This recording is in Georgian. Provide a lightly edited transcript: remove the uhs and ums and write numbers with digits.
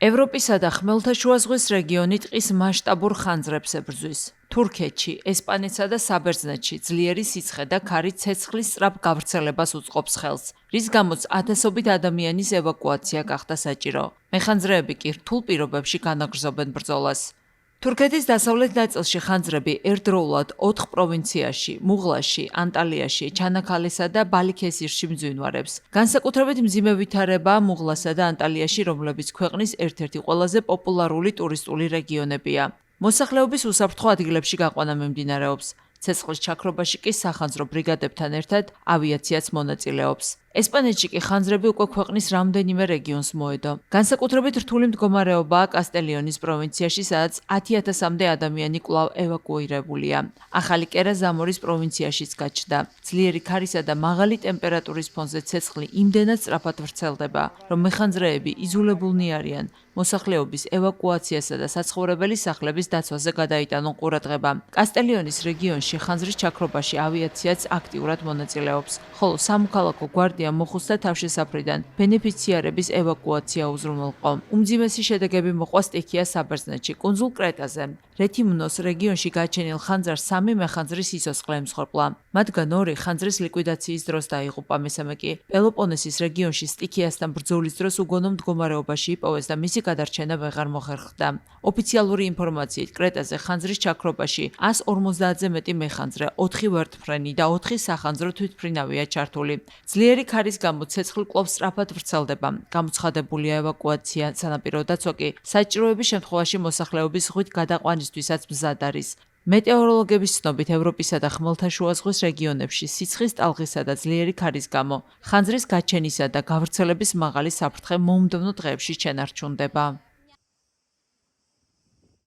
ევროპისა და ხმელთაშუა ზღვის რეგიონი ტყის მასშტაბურ ხანძრებს ებრძვის. თურქეთში, ესპანეთსა და საბერძნეთში ძლიერი სიცხე და ქარი ცეცხლის სწრაფ გავრცელებას უწყობს ხელს, რის გამოც ათასობით ადამიანის ევაკუაცია გახდა საჭირო. მეხანძრეები კი რთულ პირობებში განაგრძობენ ბრძოლას. თურქეთის დასავლეთ ნაწილში ხანძრები ერთდროულად 4 პროვინციაში, მუღლაში, ანტალიაში, ჩანაქალესა და ბალიქესირში მძვინვარებს. განსაკუთრებით მძიმე ვითარებაა მუღლასა და ანტალიაში, რომლებიც ქვეყნის ერთ-ერთი ყველაზე პოპულარული ტურისტული რეგიონებია. მოსახლეობის უსაფრთხო ადგილებში გაყვანა მიმდინარეობს. ცეცხლის ჩაქრობაში კი სახანძრო ბრიგადებთან ერთად ავიაციაც მონაწილეობს. ესპანეთში კი ხანძრები უკვე ქვეყნის რამდენიმე რეგიონს მოედო. განსაკუთრებით რთული მდგომარეობაა კასტელიონის პროვინციაში, სადაც 10,000-მდე ადამიანი კვლავ ევაკუირებულია. ახალი კერა ზამორის პროვინციაშიც გაჩნდა. ძლიერი ქარისა და მაღალი ტემპერატურის ფონზე ცეცხლი იმდენად სწრაფად ვრცელდება, რომ მეხანძრეები იძულებულნი არიან მოსახლეობის ევაკუაციასა და საცხოვრებელი სახლების დაცვაზე გადაიტანონ ყურადღება. კასტელიონის რეგიონში ხანძრის ჩაქრობაში ავიაციაც აქტიურად მონაწილეობს, ხოლო სამოქალაქო გვარდიამ მოხუცთა თავშესაფრიდან ბენეფიციარების ევაკუაცია უზრუნველყო. უმძიმესი შედეგები მოყვა სტიქიას საბერძნეთში, კუნძულ კრეტაზე. რეთიმნოს რეგიონში გაჩენილ ხანძარს 3 მეხანძრის სიცოცხლე ემსხვერპლა. მათგან 2 ხანძრის ლიკვიდაციის დროს დაიღუპა, მესამე კი პელოპონესის რეგიონში სტიქიასთან ბრძოლის დროს უგონო მდგომარეობაში იპოვეს და მისი გადარჩენა ვეღარ მოხერხდა. ოფიციალური ინფორმაციით, კრეტაზე ხანძრის ჩაქრობაში 150-ზე მეტი მეხანძრე, 4 ვერტმფრენი და 4 სახანძრო თვითმფრინავია ჩართული. ძლიერი ქარის გამო ცეცხლი კვლავ სწრაფად ვრცელდება. გამოცხადებულია ევაკუაცია, სანაპირო დაცვა კი საჭიროების შემთხვევაში მოსახლეობის ზღვით გადაყვანისთვისაც მზად არის. მეტეოროლოგების ცნობით, ევროპისა და ხმელთაშუა ზღვის რეგიონებში სიცხის ტალღისა და ძლიერი ქარის გამო ხანძრის გაჩენისა და გავრცელების მაღალი საფრთხე მომდევნო დღეებში შენარჩუნდება.